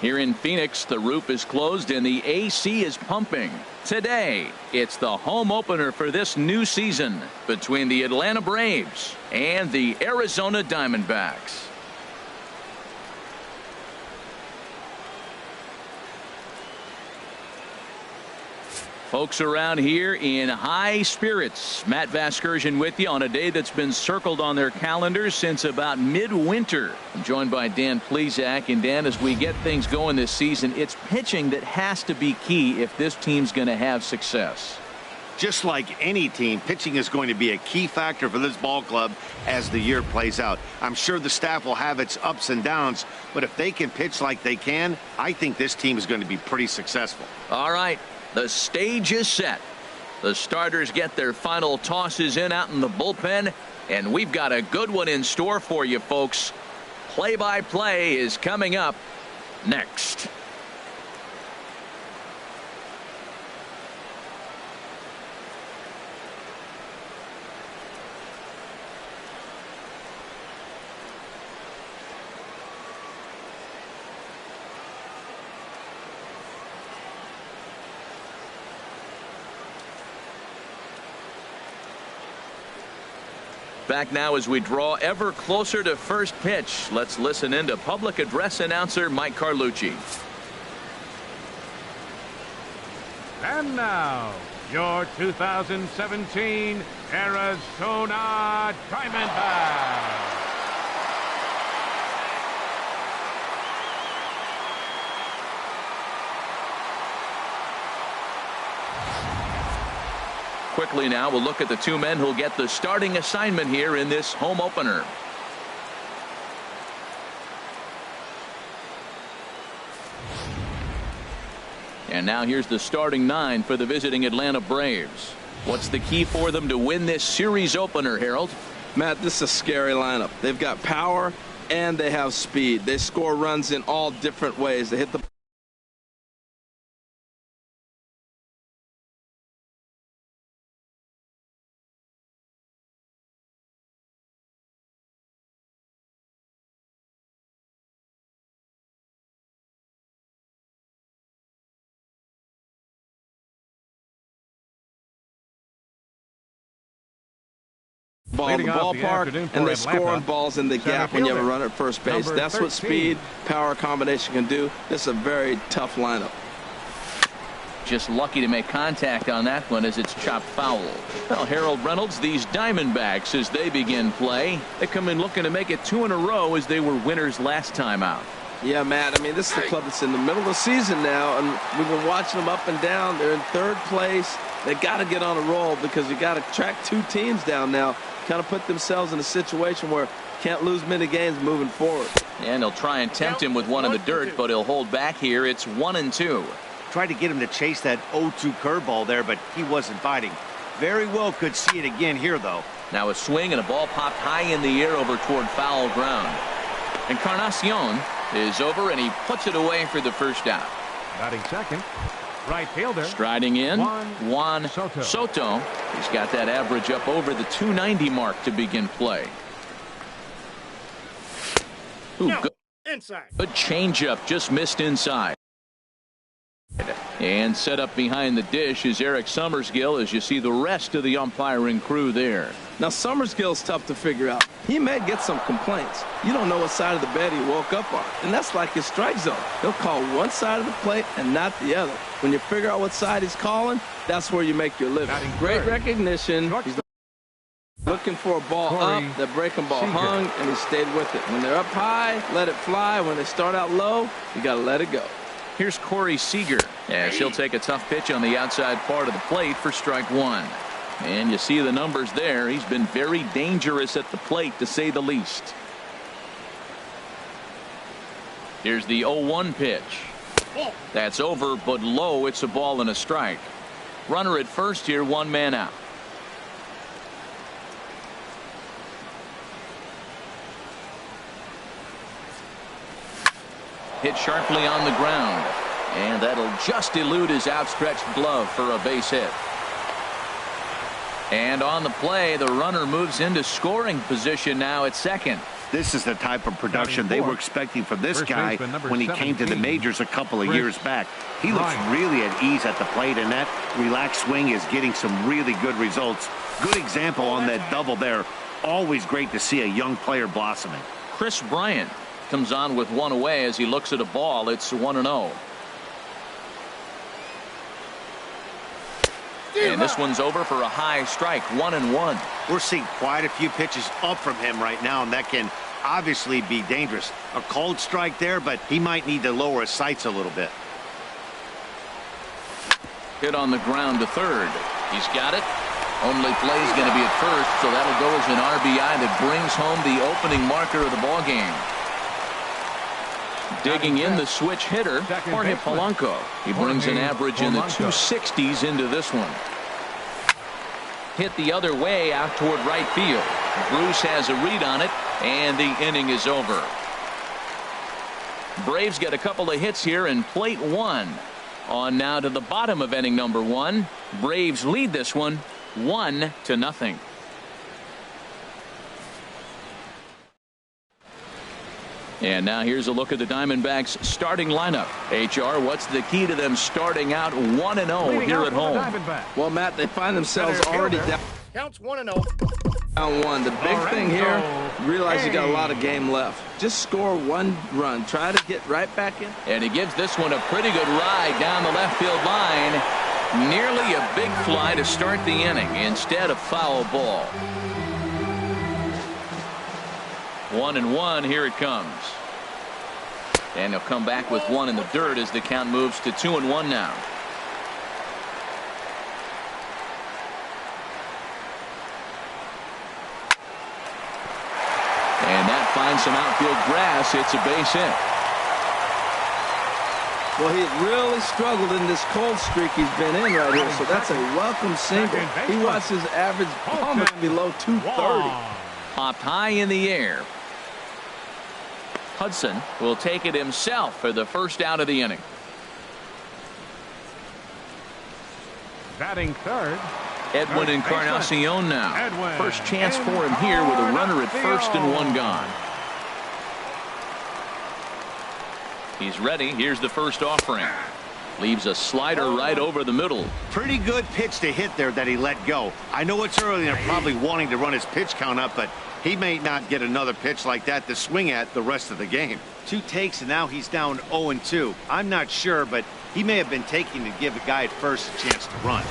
Here in Phoenix, the roof is closed and the AC is pumping. Today, it's the home opener for this new season between the Atlanta Braves and the Arizona Diamondbacks. Folks around here in high spirits. Matt Vasgersian with you on a day that's been circled on their calendars since about midwinter. I'm joined by Dan Plesac. And Dan, as we get things going this season, it's pitching that has to be key if this team's going to have success. Just like any team, pitching is going to be a key factor for this ball club as the year plays out. I'm sure the staff will have its ups and downs, but if they can pitch like they can, I think this team is going to be pretty successful. All right. The stage is set. The starters get their final tosses in out in the bullpen, and we've got a good one in store for you folks. Play-by-play is coming up next. Back now as we draw ever closer to first pitch. Let's listen in to public address announcer Mike Carlucci. And now, your 2017 Arizona Diamondbacks. Quickly now, we'll look at the two men who'll get the starting assignment here in this home opener. And now here's the starting nine for the visiting Atlanta Braves. What's the key for them to win this series opener, Harold? Matt, this is a scary lineup. They've got power and they have speed. They score runs in all different ways. They hit the ball in the ballpark, and they score on balls in the gap when you have a runner at first base. That's what speed, power combination can do. This is a very tough lineup. Just lucky to make contact on that one as it's chopped foul. Well, Harold Reynolds, these Diamondbacks, as they begin play, they come in looking to make it 2 in a row as they were winners last time out. Yeah, Matt, I mean, this is the club that's in the middle of the season now, and we've been watching them up and down. They're in third place. They got to get on a roll because you got to track 2 teams down now. Kind of put themselves in a situation where can't lose many games moving forward. And they'll try and tempt him with one in the dirt, but he'll hold back here. It's 1-2. Tried to get him to chase that 0-2 curveball there, but he wasn't biting. Very well could see it again here, though. Now a swing and a ball popped high in the air over toward foul ground. Encarnacion is over, and he puts it away for the first out. Batting second, right fielder. Striding in, Juan Soto. He's got that average up over the 290 mark to begin play. Ooh, Inside. Good changeup, just missed inside. And set up behind the dish is Eric Summersgill as you see the rest of the umpiring crew there. Now, Summersgill's tough to figure out. He may get some complaints. You don't know what side of the bed he woke up on, and that's like his strike zone. He'll call one side of the plate and not the other. When you figure out what side he's calling, that's where you make your living. Great recognition. He's looking for a ball up. The breaking ball hung, and he stayed with it. When they're up high, let it fly. When they start out low, you got to let it go. Here's Corey Seager as he'll take a tough pitch on the outside part of the plate for strike 1. And you see the numbers there. He's been very dangerous at the plate, to say the least. Here's the 0-1 pitch. That's over, but low. It's a ball and a strike. Runner at first here, 1 man out. Hit sharply on the ground, and that'll just elude his outstretched glove for a base hit. And on the play, the runner moves into scoring position now at second. This is the type of production they were expecting from this guy when he came to the majors a couple of years back. He looks really at ease at the plate, and that relaxed swing is getting some really good results. Good example on that double there. Always great to see a young player blossoming. Chris Bryant comes on with one away as he looks at a ball. It's 1-0. And this one's over for a high strike, 1-1. We're seeing quite a few pitches up from him right now, and that can obviously be dangerous. A cold strike there, but he might need to lower his sights a little bit. Hit on the ground to third. He's got it. Only play is going to be at first, so that'll go as an RBI that brings home the opening marker of the ball game. Digging in the switch hitter, Jorge Polanco. He brings an average in the 260s into this one. Hit the other way out toward right field. Bruce has a read on it, and the inning is over. Braves get a couple of hits here in plate one. On now to the bottom of inning number one. Braves lead this one 1-0. And now here's a look at the Diamondbacks starting lineup. HR, what's the key to them starting out 1-0 here at home? Well, Matt, they find themselves already down. Counts 1-0. Down one. The big thing here, realize you got a lot of game left. Just score one run. Try to get right back in. And he gives this one a pretty good ride down the left field line. Nearly a big fly to start the inning. Instead, a foul ball. 1-1. Here it comes. And he'll come back with one in the dirt as the count moves to 2-1 now. And that finds some outfield grass. It's a base hit. Well, he really struggled in this cold streak he's been in right here, so that's a welcome single. He wants his average plummet below 230. Popped high in the air. Hudson will take it himself for the first out of the inning. Batting third. Edwin Encarnacion now. First chance for him here with a runner at first and one gone. He's ready. Here's the first offering. Leaves a slider right over the middle. Pretty good pitch to hit there that he let go. I know it's early and they're probably wanting to run his pitch count up, but he may not get another pitch like that to swing at the rest of the game. 2 takes and now he's down 0-2. I'm not sure, but he may have been taking to give the guy at first a chance to run.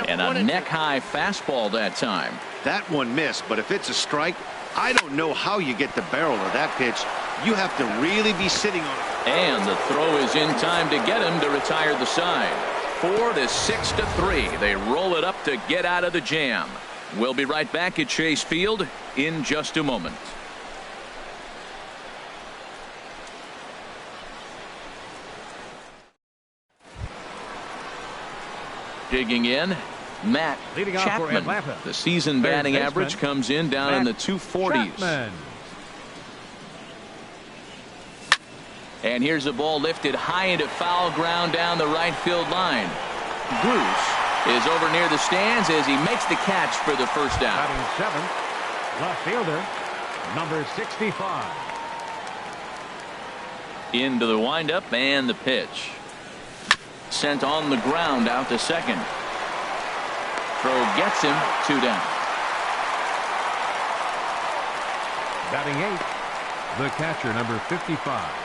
And a neck-high fastball that time. That one missed, but if it's a strike, I don't know how you get the barrel of that pitch. You have to really be sitting on it. And the throw is in time to get him to retire the side. 4-6-3. They roll it up to get out of the jam. We'll be right back at Chase Field in just a moment. Digging in, Matt Chapman. The season batting average comes in down in the 240s. And here's the ball lifted high into foul ground down the right field line. Bruce is over near the stands as he makes the catch for the first out. Batting seventh, left fielder, number 65. Into the windup and the pitch. Sent on the ground out to second. Throw gets him 2 down. Batting eighth, the catcher, number 55.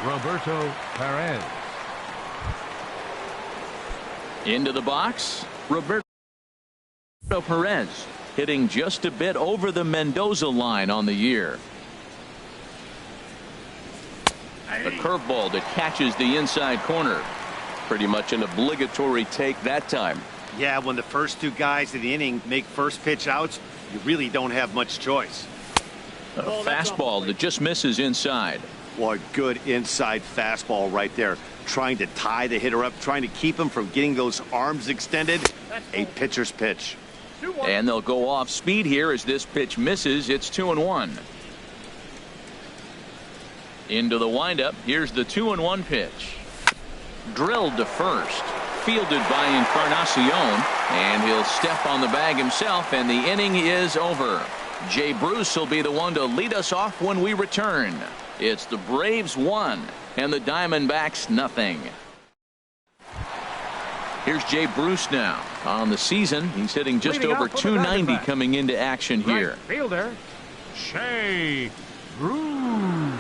Roberto Perez. Into the box, Roberto Perez hitting just a bit over the Mendoza line on the year. A curveball that catches the inside corner. Pretty much an obligatory take that time. Yeah, when the first 2 guys in the inning make first pitch outs, you really don't have much choice. A fastball that just misses inside. What good inside fastball right there. Trying to tie the hitter up, trying to keep him from getting those arms extended. A pitcher's pitch. And they'll go off speed here as this pitch misses. It's 2-1. Into the windup. Here's the 2-1 pitch. Drilled to first. Fielded by Encarnacion. And he'll step on the bag himself, and the inning is over. Jay Bruce will be the one to lead us off when we return. It's the Braves 1 and the Diamondbacks nothing. Here's Jay Bruce now. On the season, he's hitting just over 290 coming into action here. Right fielder, Jay Bruce.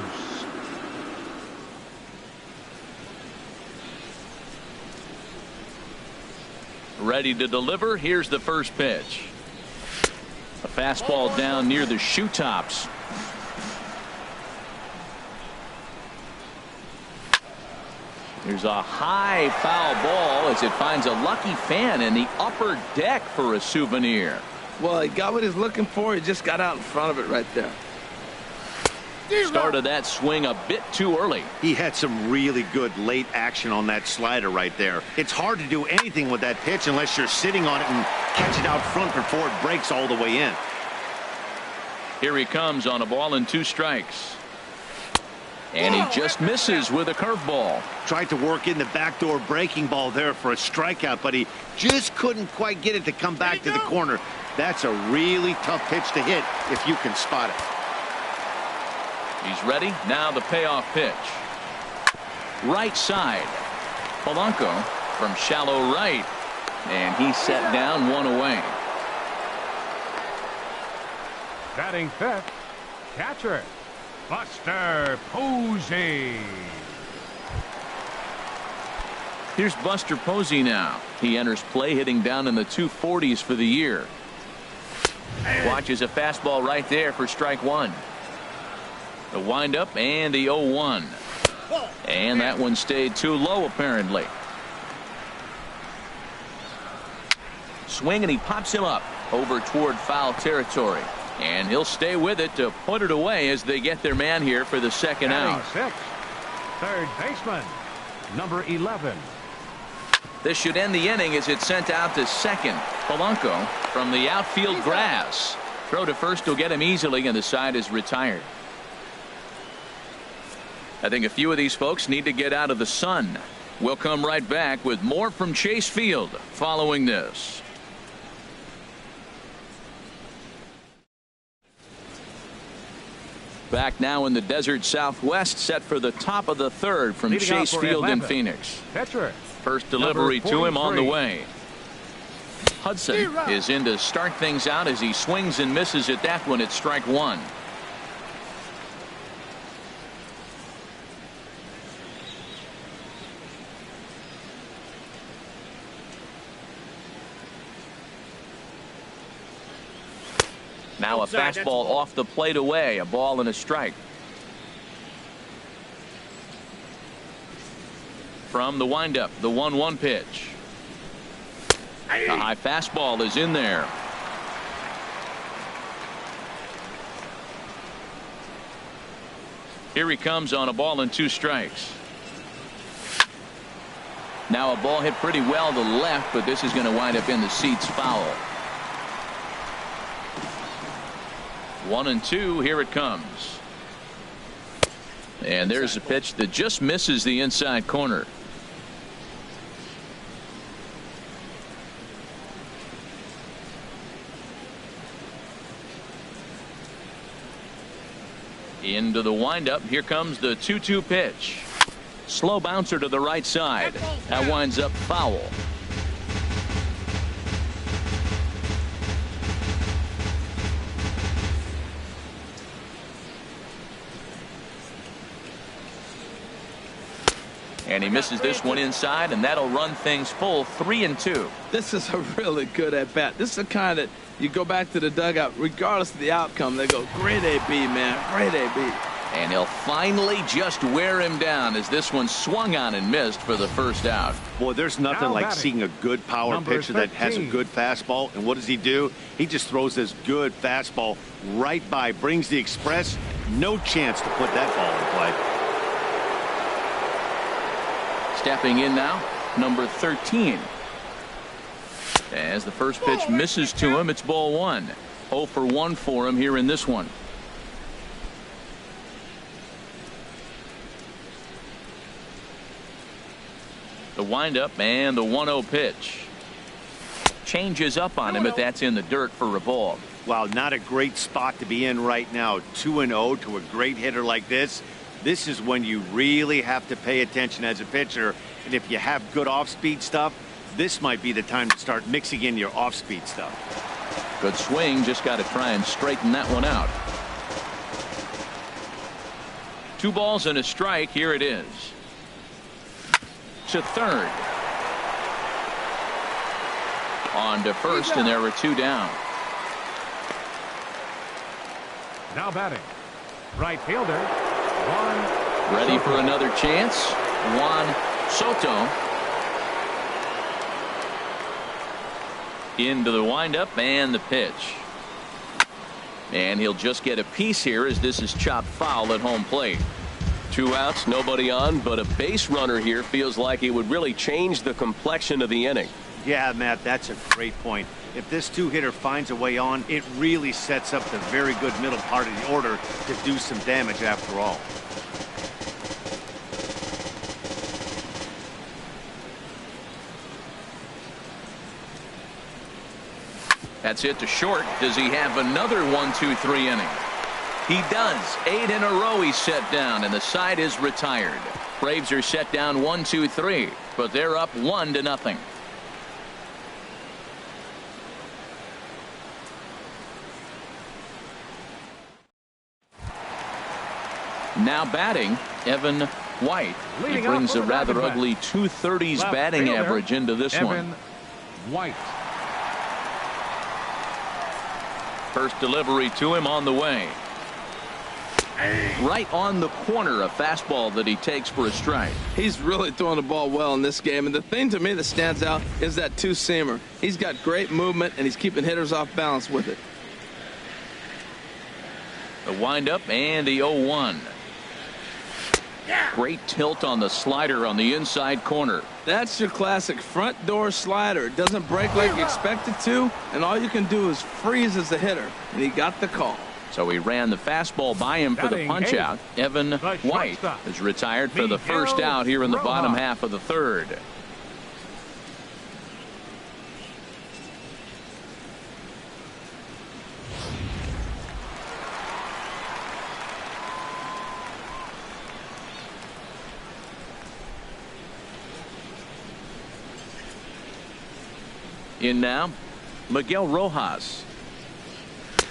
Ready to deliver. Here's the first pitch. A fastball down near the shoe tops. There's a high foul ball as it finds a lucky fan in the upper deck for a souvenir. Well, he got what he's looking for. He just got out in front of it right there. Started that swing a bit too early. He had some really good late action on that slider right there. It's hard to do anything with that pitch unless you're sitting on it and catch it out front before it breaks all the way in. Here he comes on a ball and 2 strikes. And he just misses with a curveball. Tried to work in the backdoor breaking ball there for a strikeout, but he just couldn't quite get it to come back to the corner. That's a really tough pitch to hit if you can spot it. He's ready. Now the payoff pitch. Right side. Polanco from shallow right. And he set down 1 away. Batting fifth, catcher, Buster Posey. Here's Buster Posey now. He enters play hitting down in the 240s for the year. Watches a fastball right there for strike 1. The windup and the 0-1. And that one stayed too low apparently. Swing and he pops him up over toward foul territory. And he'll stay with it to put it away as they get their man here for the second out. Six, third baseman, number 11. This should end the inning as it's sent out to second. Polanco from the outfield grass. Throw to first will get him easily, and the side is retired. I think a few of these folks need to get out of the sun. We'll come right back with more from Chase Field following this. Back now in the desert Southwest, set for the top of the third from Leading Chase Field in Atlanta, Phoenix. Pitcher, First delivery to him on the way. Hudson is in to start things out as he swings and misses at that one at strike 1. Now a fastball off the plate away, a ball and a strike. From the windup, the 1-1 pitch. A high fastball is in there. Here he comes on a ball and 2 strikes. Now a ball hit pretty well to the left, but this is going to wind up in the seats foul. 1-2, here it comes. And there's a pitch that just misses the inside corner. Into the windup. Here comes the 2-2 pitch. Slow bouncer to the right side. That winds up foul. And he misses this one inside, and that'll run things full 3-2. This is a really good at bat. This is the kind that you go back to the dugout, regardless of the outcome, they go, great AB, man, great AB. And he'll finally just wear him down as this one swung on and missed for the first out. Boy, there's nothing Now like batting, seeing a good power number pitcher that has a 13. good fastball. And what does he do? He just throws this good fastball right by, brings the express. No chance to put that ball in play. Stepping in now, number 13. As the first pitch misses to him, it's ball one. 0 for 1 for him here in this one. The windup and the 1-0 pitch. Changes up on him, but that's in the dirt for a ball. Wow, not a great spot to be in right now. 2-0 to a great hitter like this. This is when you really have to pay attention as a pitcher. And if you have good off-speed stuff, this might be the time to start mixing in your off-speed stuff. Good swing, just got to try and straighten that one out. 2 balls and a strike. Here it is. To third. On to first, and there are 2 down. Now batting, right fielder, Juan Ready Soto. for another chance. Juan Soto. Into the windup and the pitch. And he'll just get a piece here as this is chopped foul at home plate. 2 outs, nobody on, but a base runner here feels like it would really change the complexion of the inning. Yeah, Matt, that's a great point. If this 2-hitter finds a way on, it really sets up the very good middle part of the order to do some damage after all. That's hit to short. Does he have another 1-2-3 inning? He does. 8 in a row he's set down, and the side is retired. Braves are set down 1-2-3, but they're up 1-0. Now batting, Evan White. He Leading brings off a for the rather Diamondbacks. ugly 230s Left batting fielder, average into this Evan one. White. First delivery to him on the way. Right on the corner, a fastball that he takes for a strike. He's really throwing the ball well in this game, and the thing to me that stands out is that 2-seamer. He's got great movement, and he's keeping hitters off balance with it. The windup and the 0-1. Great tilt on the slider on the inside corner. That's your classic front door slider. It doesn't break like you expect it to, and all you can do is freeze as a hitter, and he got the call. So he ran the fastball by him for the Batting punch eighth, out. Evan White shortstop, is retired for the first Miguel out here in the bottom Rojas. half of the third. In now, Miguel Rojas,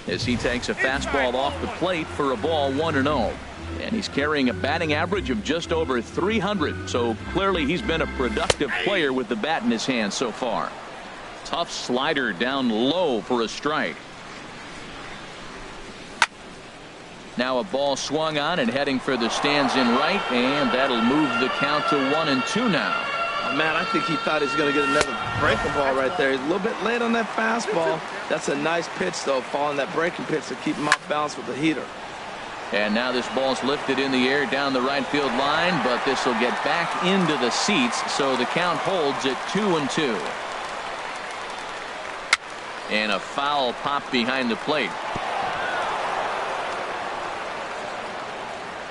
as he takes a fastball off the plate for a ball 1-0. And he's carrying a batting average of just over 300. So clearly he's been a productive player with the bat in his hand so far. Tough slider down low for a strike. Now a ball swung on and heading for the stands in right, and that'll move the count to 1-2 now. Man, I think he thought he was going to get another breaking ball right there. He's a little bit late on that fastball. That's a nice pitch, though, following that breaking pitch to keep him off balance with the heater. And now this ball's lifted in the air down the right field line, but this will get back into the seats, so the count holds at 2-2. And a foul pop behind the plate.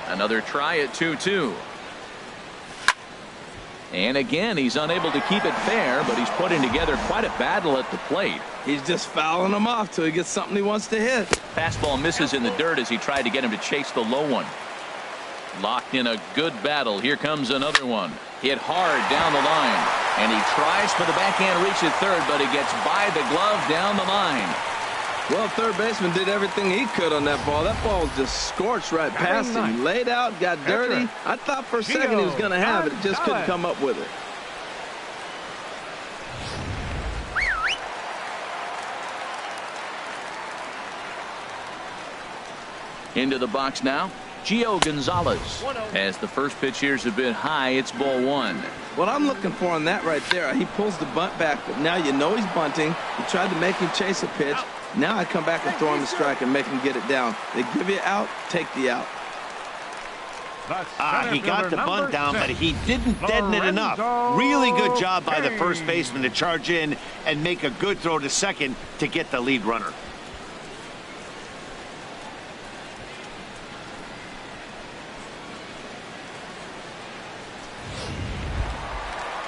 Another try at 2-2. And again, he's unable to keep it fair, but he's putting together quite a battle at the plate. He's just fouling him off till he gets something he wants to hit. Fastball misses in the dirt as he tried to get him to chase the low one. Locked in a good battle. Here comes another one. Hit hard down the line. And he tries for the backhand reach at third, but he gets by the glove down the line. Well, third baseman did everything he could on that ball. That ball was just scorched right past him. He laid out, got dirty. I thought for a second he was going to have it. Just couldn't come up with it. Into the box now, Gio Gonzalez. As the first pitch here is a bit high, it's ball one. What I'm looking for on that right there, he pulls the bunt back, but now you know he's bunting. You tried to make him chase a pitch. Now I come back and throw him a strike and make him get it down. They give you out, take the out. He got the bunt down, but he didn't deaden it enough. Really good job by the first baseman to charge in and make a good throw to second to get the lead runner.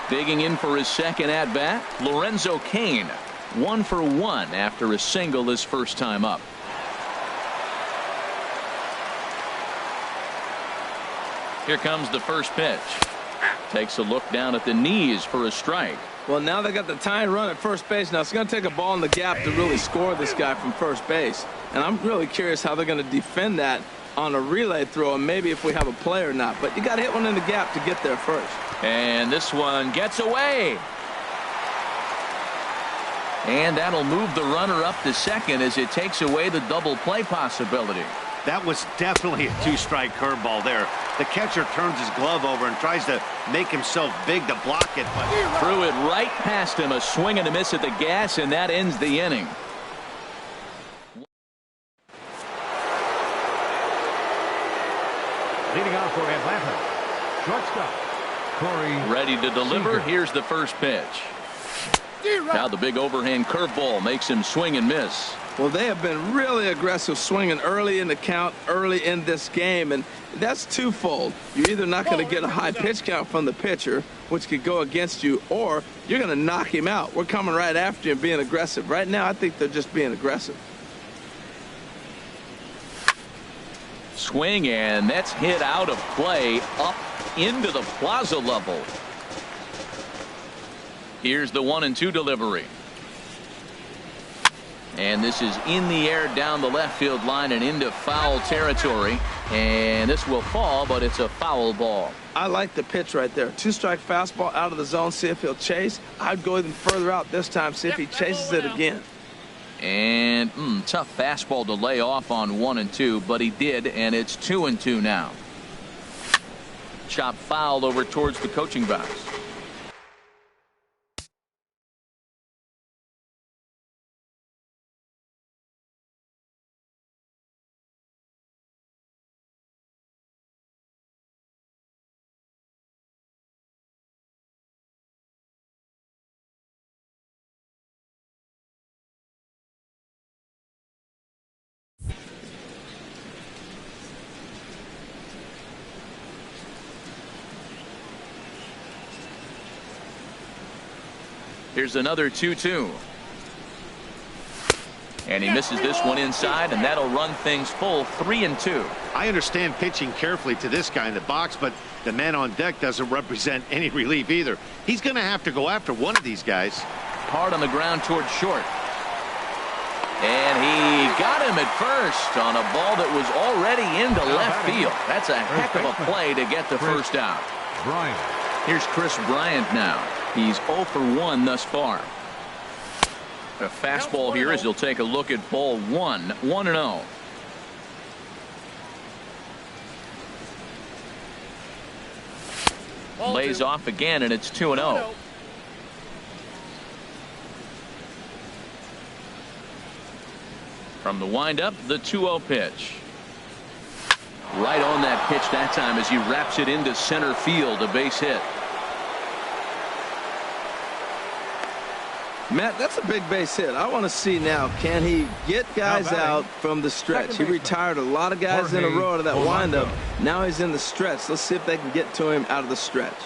Digging in for his second at-bat, Lorenzo Cain. 1 for 1 after a single his first time up. Here comes the first pitch. Takes a look down at the knees for a strike. Well, now they got the tying run at first base. Now it's going to take a ball in the gap to really score this guy from first base. And I'm really curious how they're going to defend that on a relay throw, and maybe if we have a play or not. But you got to hit one in the gap to get there first. And this one gets away. And that'll move the runner up to second as it takes away the double play possibility. That was definitely a two-strike curveball there. The catcher turns his glove over and tries to make himself big to block it, but threw it right past him. A swing and a miss at the gas, and that ends the inning. Leading off for Atlanta, shortstop Corey. Ready to deliver. Seager. Here's the first pitch. Now the big overhand curveball makes him swing and miss. Well, they have been really aggressive swinging early in the count, early in this game, and that's twofold. You're either not going to get a high pitch count from the pitcher, which could go against you, or you're going to knock him out. We're coming right after you and being aggressive. Right now, I think they're just being aggressive. Swing, and that's hit out of play up into the plaza level. Here's the 1-2 delivery. And this is in the air down the left field line and into foul territory. And this will fall, but it's a foul ball. I like the pitch right there. Two-strike fastball out of the zone. See if he'll chase. I'd go even further out this time. See if he chases it again. And tough fastball to lay off on 1-2, but he did, and it's 2-2 now. Chop foul over towards the coaching box. Here's another 2-2. And he misses this one inside, and that'll run things full 3-2. I understand pitching carefully to this guy in the box, but the man on deck doesn't represent any relief either. He's going to have to go after one of these guys. Hard on the ground towards short. And he got him at first on a ball that was already into left field. That's a heck of a play to get the first out. Bryant. Here's Chris Bryant now. He's 0 for 1 thus far. A fastball here as he'll take a look at ball 1. 1-0. Lays off again, and it's 2-0. From the windup, the 2-0 pitch. Right on that pitch that time as he wraps it into center field, a base hit. Matt, that's a big base hit. I want to see now, can he get guys out from the stretch? He retired a lot of guys in a row to that windup. Now he's in the stretch. Let's see if they can get to him out of the stretch.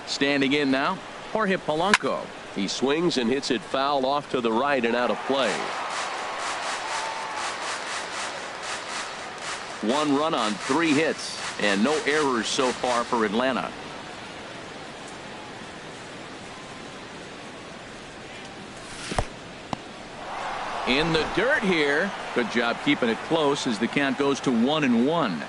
Standing in now, Jorge Polanco. He swings and hits it foul off to the right and out of play. 1 run on 3 hits and no errors so far for Atlanta. In the dirt here. Good job keeping it close as the count goes to 1-1.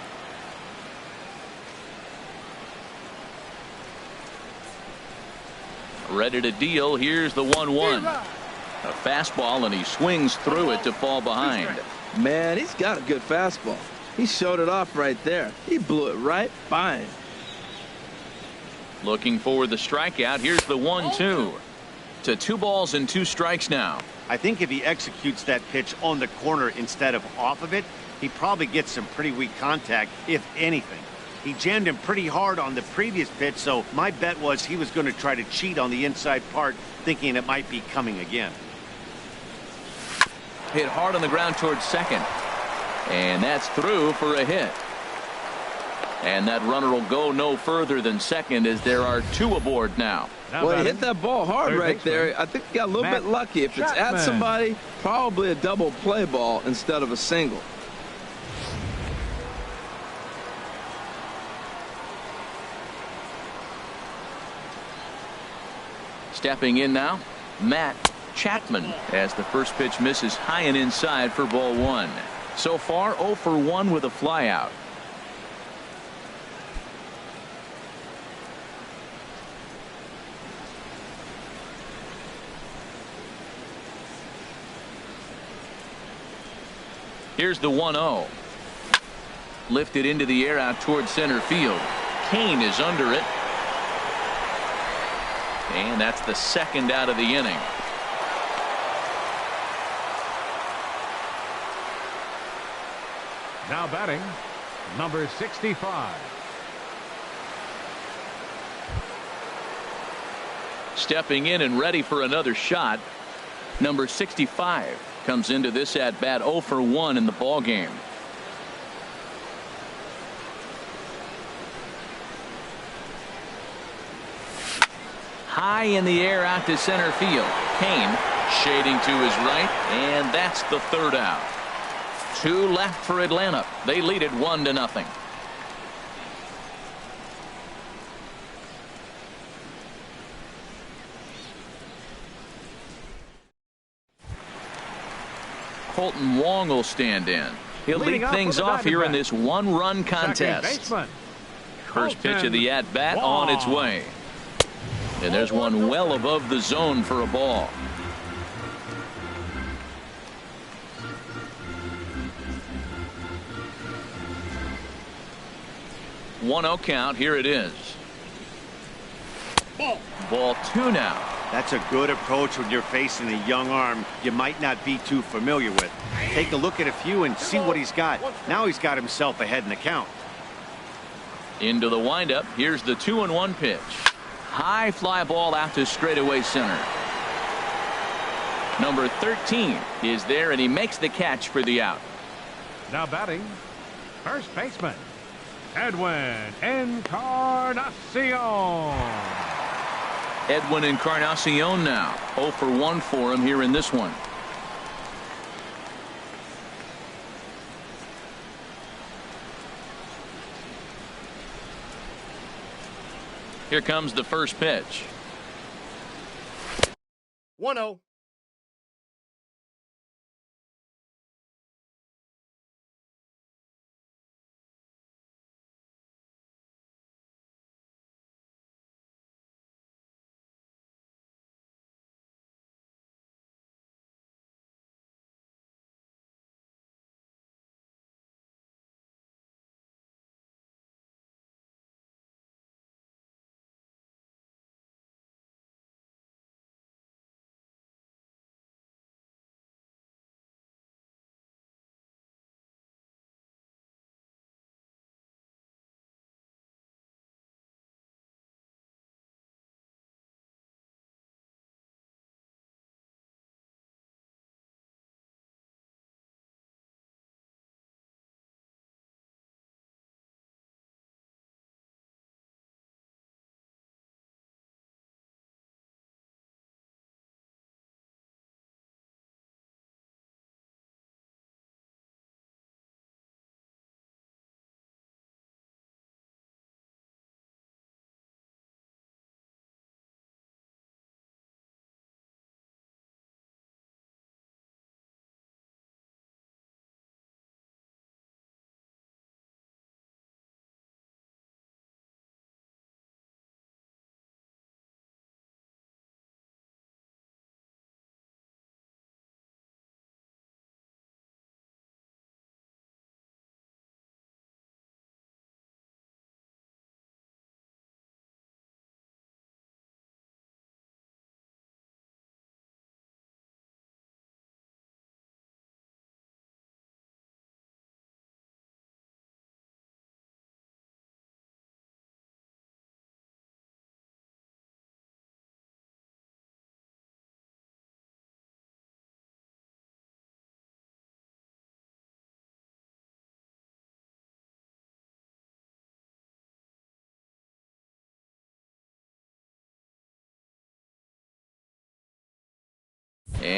Ready to deal. Here's the 1-1. A fastball, and he swings through it to fall behind. Man, he's got a good fastball. He showed it off right there. He blew it right by him. Looking for the strikeout. Here's the 1-2. To 2 balls and 2 strikes now. I think if he executes that pitch on the corner instead of off of it, he probably gets some pretty weak contact, if anything. He jammed him pretty hard on the previous pitch, so my bet was he was going to try to cheat on the inside part, thinking it might be coming again. Hit hard on the ground towards second. And that's through for a hit. And that runner will go no further than second as there are 2 aboard now. Well, he hit that ball hard right there. I think he got a little bit lucky. If it's at somebody, probably a double play ball instead of a single. Stepping in now, Matt Chapman, as the first pitch misses high and inside for ball 1. So far 0 for 1 with a flyout. Here's the 1-0. Lifted into the air out towards center field. Kane is under it. And that's the second out of the inning. Now batting, number 65. Stepping in and ready for another shot. Number 65 comes into this at bat 0 for 1 in the ball game. High in the air out to center field. Kane shading to his right, and that's the third out. 2 left for Atlanta. They lead it 1-0. Colton Wong will stand in. He'll lead things off here in this 1-run contest. First pitch of the at-bat on its way. And there's one well above the zone for a ball. One 0 count. Here it is. Ball 2 now. That's a good approach when you're facing a young arm you might not be too familiar with. Take a look at a few and see what he's got. Now he's got himself ahead in the count. Into the windup. Here's the 2-1 pitch. High fly ball out to straightaway center. Number 13 is there, and he makes the catch for the out. Now batting, first baseman, Edwin Encarnacion. Edwin Encarnacion now 0 for 1 for him here in this one. Here comes the first pitch. 1-0.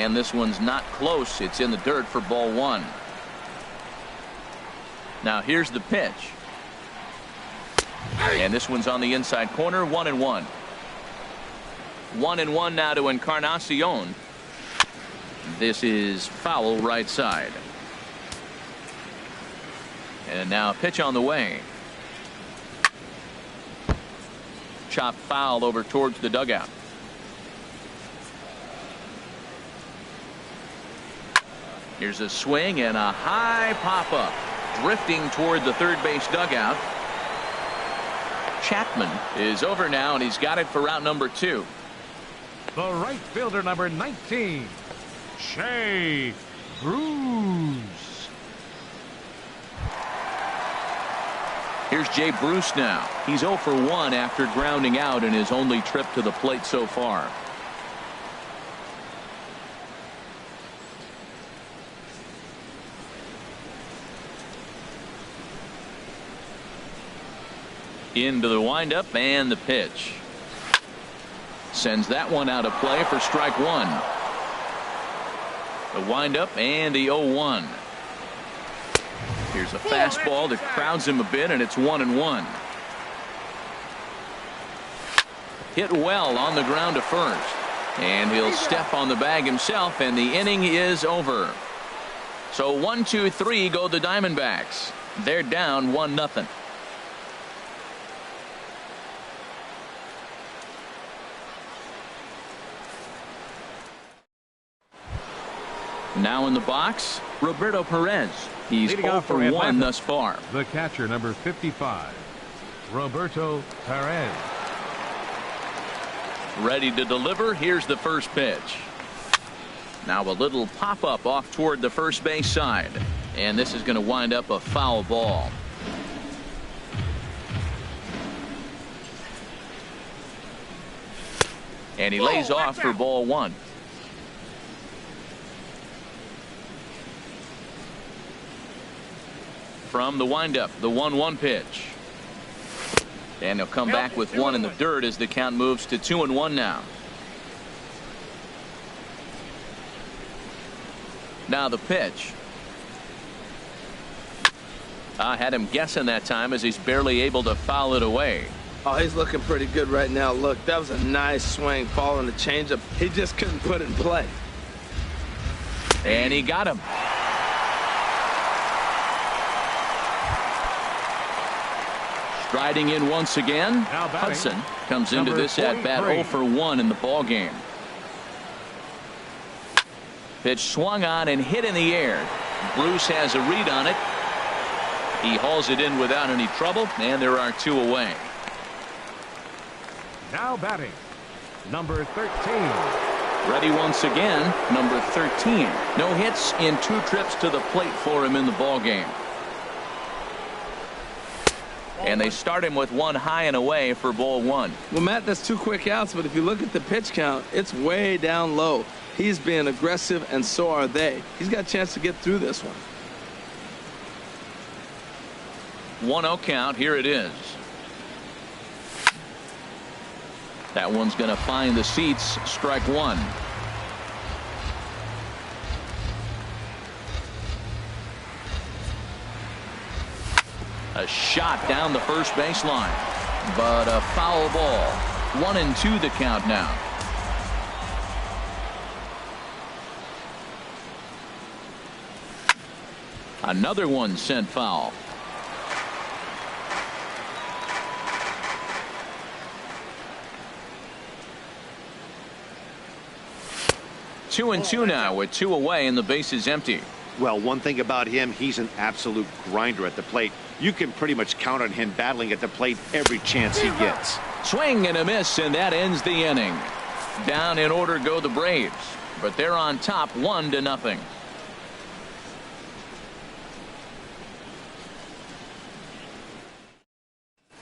And this one's not close. It's in the dirt for ball one. Now here's the pitch. And this one's on the inside corner. 1-1. 1-1 now to Encarnacion. This is foul right side. And now a pitch on the way. Chopped foul over towards the dugout. Here's a swing and a high pop-up. Drifting toward the third base dugout. Chapman is over now, and he's got it for out number 2. The right fielder, number 19, Shea Bruce. Here's Jay Bruce now. He's 0 for 1 after grounding out in his only trip to the plate so far. Into the windup and the pitch. Sends that one out of play for strike one. The windup and the 0-1. Here's a fastball that crowds him a bit, and it's 1-1. Hit well on the ground to first. And he'll step on the bag himself, and the inning is over. So 1-2-3 go the Diamondbacks. They're down 1-0. Now in the box, Roberto Perez. He's 0 for 1 thus far. The catcher, number 55, Roberto Perez. Ready to deliver. Here's the first pitch. Now a little pop-up off toward the first base side. And this is going to wind up a foul ball. And he lays off for ball one. From the windup, the 1-1 pitch. And he'll come back with one in the dirt as the count moves to 2-1 now. Now the pitch. I had him guessing that time as he's barely able to foul it away. Oh, he's looking pretty good right now. Look, that was a nice swing following the changeup. He just couldn't put it in play. And he got him. Striding in once again, Hudson comes into this at bat 0 for 1 in the ball game. Pitch swung on and hit in the air. Bruce has a read on it. He hauls it in without any trouble, and there are 2 away. Now batting, number 13. Ready once again, number 13. No hits in 2 trips to the plate for him in the ball game. And they start him with 1 high and away for ball 1. Well, Matt, that's 2 quick outs, but if you look at the pitch count, it's way down low. He's being aggressive, and so are they. He's got a chance to get through this one. 1-0 count. Here it is. That one's going to find the seats. Strike one. A shot down the first baseline, but a foul ball. 1-2 the count now. Another one sent foul. Two and two now with 2 away and the base is empty. Well, one thing about him, he's an absolute grinder at the plate. You can pretty much count on him battling at the plate every chance he gets. Swing and a miss, and that ends the inning. Down in order go the Braves, but they're on top 1-0.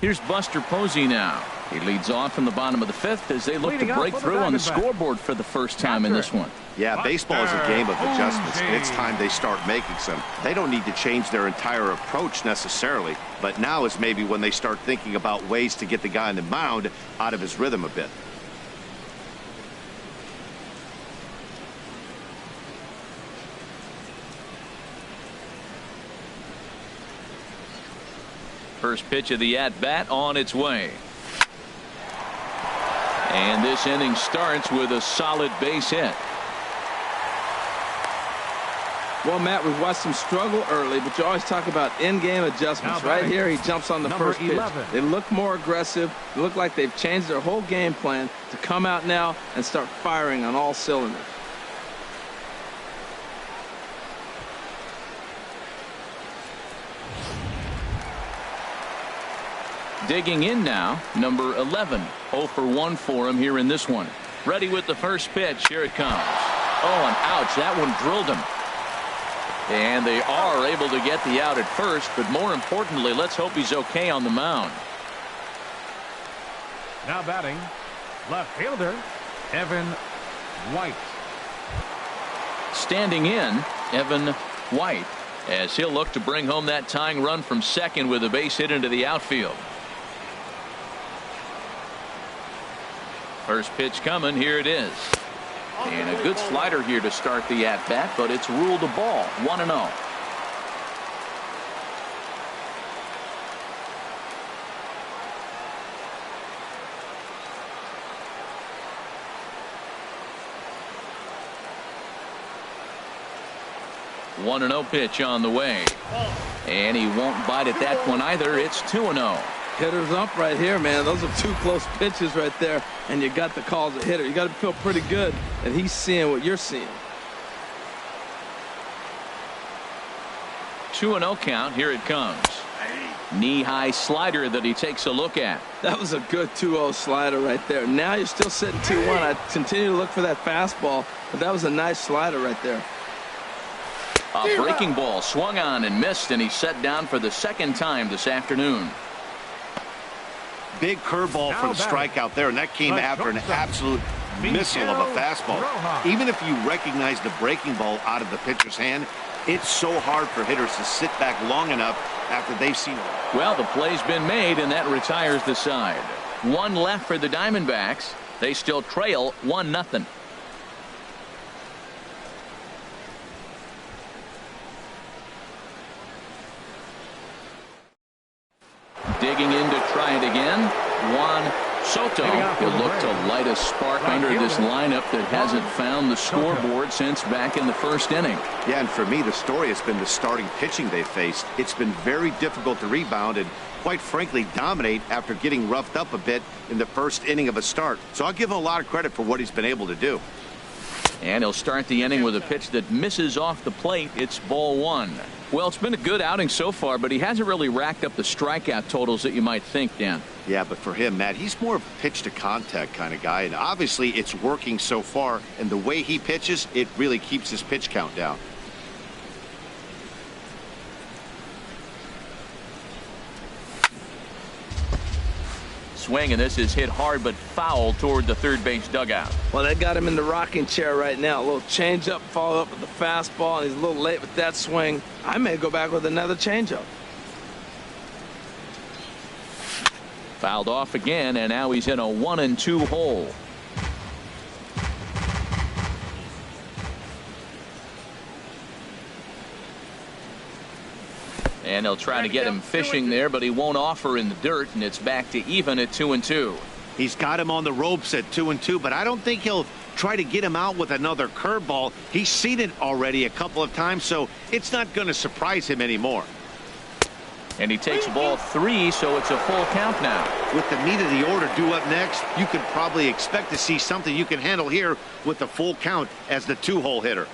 Here's Buster Posey now. He leads off in the bottom of the 5th as they look to break through on the scoreboard for the first time in this one. Yeah, baseball is a game of adjustments, and it's time they start making some. They don't need to change their entire approach necessarily, but now is maybe when they start thinking about ways to get the guy on the mound out of his rhythm a bit. First pitch of the at-bat on its way. And this inning starts with a solid base hit. Well, Matt, we've watched him struggle early, but you always talk about in-game adjustments. Right here, he jumps on the first pitch. 11. They look more aggressive. They look like they've changed their whole game plan to come out now and start firing on all cylinders. Digging in now, number 11. 0 for 1 for him here in this one. Ready with the first pitch. Here it comes. Oh, and ouch. That one drilled him. And they are able to get the out at first, but more importantly, let's hope he's okay on the mound. Now batting, left fielder, Evan White. Standing in, Evan White, as he'll look to bring home that tying run from second with a base hit into the outfield. First pitch coming. Here it is. And a good slider here to start the at-bat, but it's ruled a ball. 1-0. One and 0 pitch on the way. And he won't bite at that one either. It's 2-0. Hitter's up right here, man. Those are two close pitches right there, and you got the call as a hitter. You got to feel pretty good that he's seeing what you're seeing. 2-0 count. Here it comes. Knee-high slider that he takes a look at. That was a good 2-0 slider right there. Now you're still sitting 2-1. I continue to look for that fastball, but that was a nice slider right there. A breaking ball swung on and missed, and he's set down for the second time this afternoon. Big curveball for the strikeout there, and that came after an absolute missile of a fastball. Even if you recognize the breaking ball out of the pitcher's hand, it's so hard for hitters to sit back long enough after they've seen it. Well, the play's been made, and that retires the side. One left for the Diamondbacks. They still trail 1-0. Digging in to try it again. Juan Soto. He'll look to light a spark under this lineup that hasn't found the scoreboard since back in the first inning. Yeah, and for me, the story has been the starting pitching they faced. It's been very difficult to rebound and, quite frankly, dominate after getting roughed up a bit in the first inning of a start. So I'll give him a lot of credit for what he's been able to do. And he'll start the inning with a pitch that misses off the plate. It's ball 1. Well, it's been a good outing so far, but he hasn't really racked up the strikeout totals that you might think, Dan. Yeah, but for him, Matt, he's more of a pitch to contact kind of guy, and obviously it's working so far, and the way he pitches, it really keeps his pitch count down. Swing, and this is hit hard but foul toward the third base dugout. Well, they got him in the rocking chair right now. A little changeup, follow up with the fastball, and he's a little late with that swing. I may go back with another changeup. Fouled off again, and now he's in a 1-2 hole. And they'll try to get him fishing there, but he won't offer in the dirt, and it's back to even at 2-2. He's got him on the ropes at 2-2, but I don't think he'll try to get him out with another curveball. He's seen it already a couple of times, so it's not going to surprise him anymore. And he takes ball 3, so it's a full count now. With the meat of the order due up next, you could probably expect to see something you can handle here with the full count as the 2-hole hitter.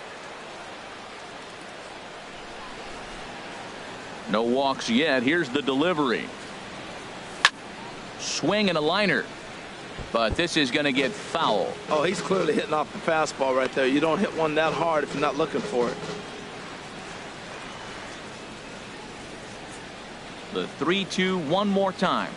No walks yet. Here's the delivery. Swing and a liner. But this is going to get foul. Oh, he's clearly hitting off the fastball right there. You don't hit one that hard if you're not looking for it. The 3-2 one more time.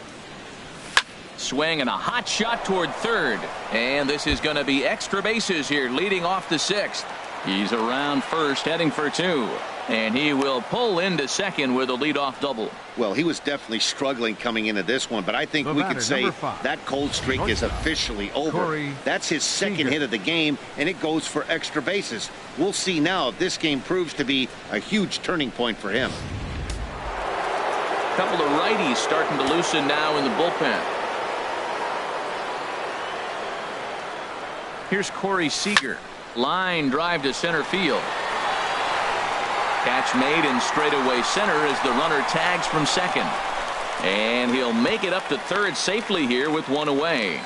Swing and a hot shot toward third. And this is going to be extra bases here leading off the sixth. He's around first heading for 2. And he will pull into second with a leadoff double. Well, he was definitely struggling coming into this one, but I think we could say that cold streak is officially over. That's his second hit of the game, and it goes for extra bases. We'll see now if this game proves to be a huge turning point for him. couple of righties starting to loosen now in the bullpen. Here's Corey Seager. Line drive to center field. Catch made in straightaway center as the runner tags from second. And he'll make it up to third safely here with one away.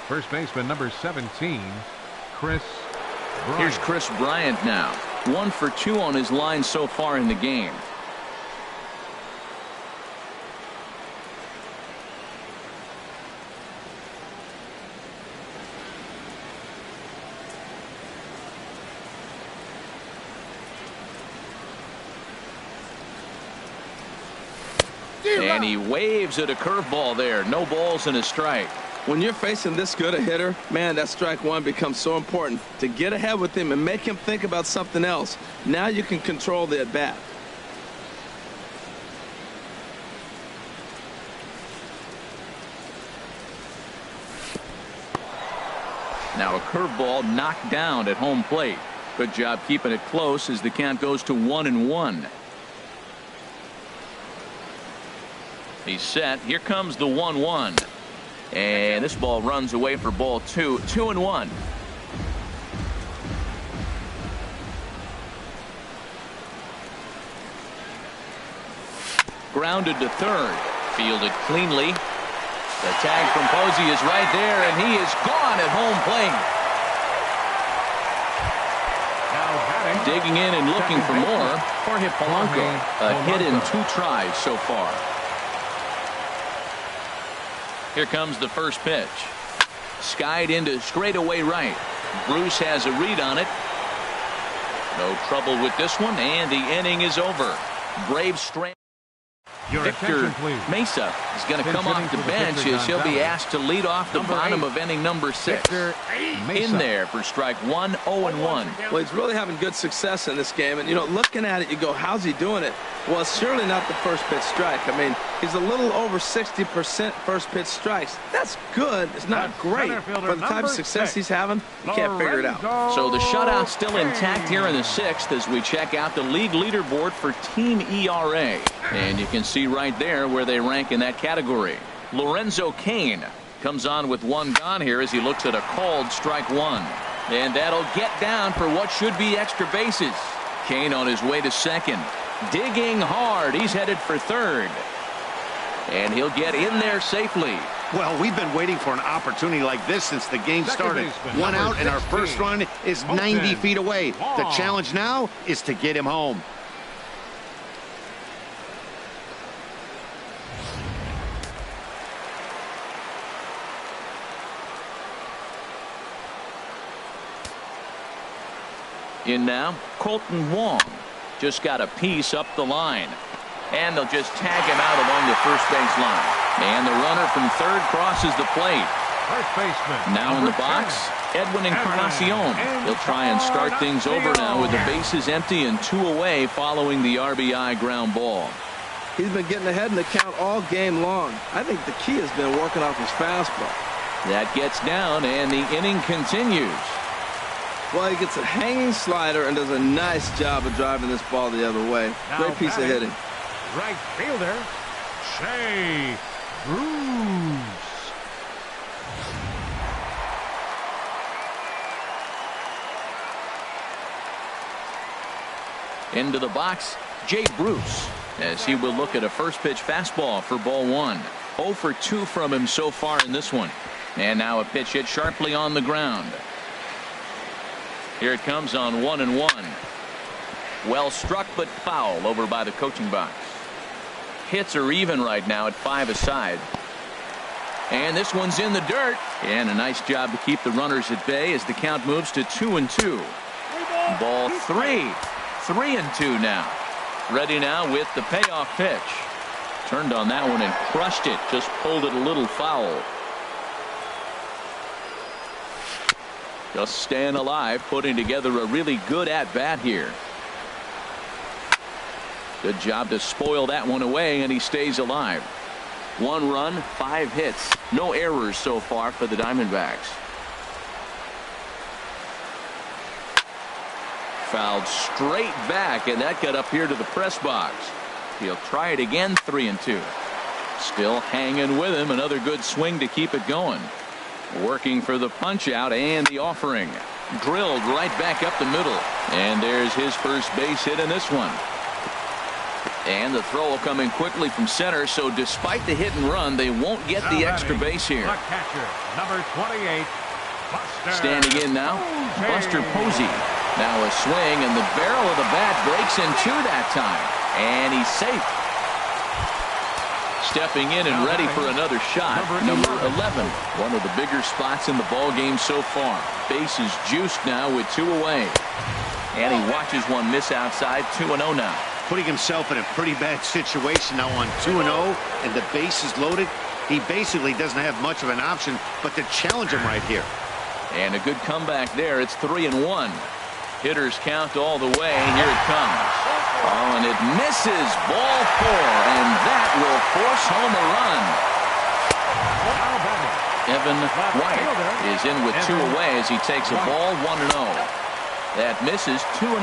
First baseman number 17, Chris Bryant. Here's Chris Bryant now. 1 for 2 on his line so far in the game. And he waves at a curveball there. No balls and a strike. When you're facing this good a hitter, man, that strike one becomes so important to get ahead with him and make him think about something else. Now you can control the at bat. Now a curveball knocked down at home plate. Good job keeping it close as the count goes to 1-1. He's set. Here comes the 1-1. And this ball runs away for ball 2. 2-1. Grounded to third. Fielded cleanly. The tag from Posey is right there, and he is gone at home plate. Digging in and looking for more. Jorge Polanco. A hit in 2 tries so far. Here comes the first pitch. Skied into straightaway right. Bruce has a read on it. No trouble with this one, and the inning is over. Braves strand. Victor Mesa is going to come off the bench as he'll be asked to lead off the bottom of inning number 6. In there for strike 1, 0-1. Well, he's really having good success in this game. And, you know, looking at it, you go, how's he doing it? Well, it's surely not the first pitch strike. I mean, he's a little over 60% first pitch strikes. That's good. It's not great. For the type of success he's having, you can't figure it out. So the shutout still intact here in the 6th as we check out the league leaderboard for team ERA. And you can see right there where they rank in that category. Lorenzo Cain comes on with 1 gone here as he looks at a called strike 1. And that'll get down for what should be extra bases. Cain on his way to second. Digging hard. He's headed for third. And he'll get in there safely. Well, we've been waiting for an opportunity like this since the game started. 1 out, and our first run is 90 feet away. The challenge now is to get him home. In now, Colton Wong. Just got a piece up the line. And they'll just tag him out along the first base line. And the runner from third crosses the plate. First baseman. Now in the box, Edwin Encarnacion. He'll try and start things over now with the bases empty and 2 away following the RBI ground ball. He's been getting ahead in the count all game long. I think the key has been working off his fastball. That gets down, and the inning continues. Well, he gets a hanging slider and does a nice job of driving this ball the other way. Great piece of hitting. Right fielder, Shea Bruce. Into the box, Jay Bruce, as he will look at a first pitch fastball for ball 1. 0 for 2 from him so far in this one. And now a pitch hit sharply on the ground. Here it comes on 1-1. Well struck but foul over by the coaching box. Hits are even right now at 5 aside. And this one's in the dirt. And a nice job to keep the runners at bay as the count moves to 2-2. Ball 3. 3-2 now. Ready now with the payoff pitch. Turned on that one and crushed it. Just pulled it a little foul. Just staying alive, putting together a really good at-bat here. Good job to spoil that one away, and he stays alive. 1 run, 5 hits. No errors so far for the Diamondbacks. Fouled straight back, and that got up here to the press box. He'll try it again. 3-2. Still hanging with him. Another good swing to keep it going. Working for the punch out and the offering. Drilled right back up the middle. And there's his first base hit in this one. And the throw coming quickly from center, so despite the hit and run, they won't get the extra base here. The catcher, number 28, Buster. Standing in now, Buster Posey. Now a swing, and the barrel of the bat breaks in two that time. And he's safe. Stepping in and ready for another shot, number 11. One of the bigger spots in the ball game so far. Base is juiced now with 2 away. And he watches one miss outside. 2-0 now. Putting himself in a pretty bad situation now on 2-0, and the base is loaded. He basically doesn't have much of an option but to challenge him right here. And a good comeback there. It's 3-1. Hitters count all the way. Here it comes. Oh, and it misses. Ball 4, and that will force home a run. Evan White is in with 2 away as he takes a ball. 1-0. That misses. 2-0.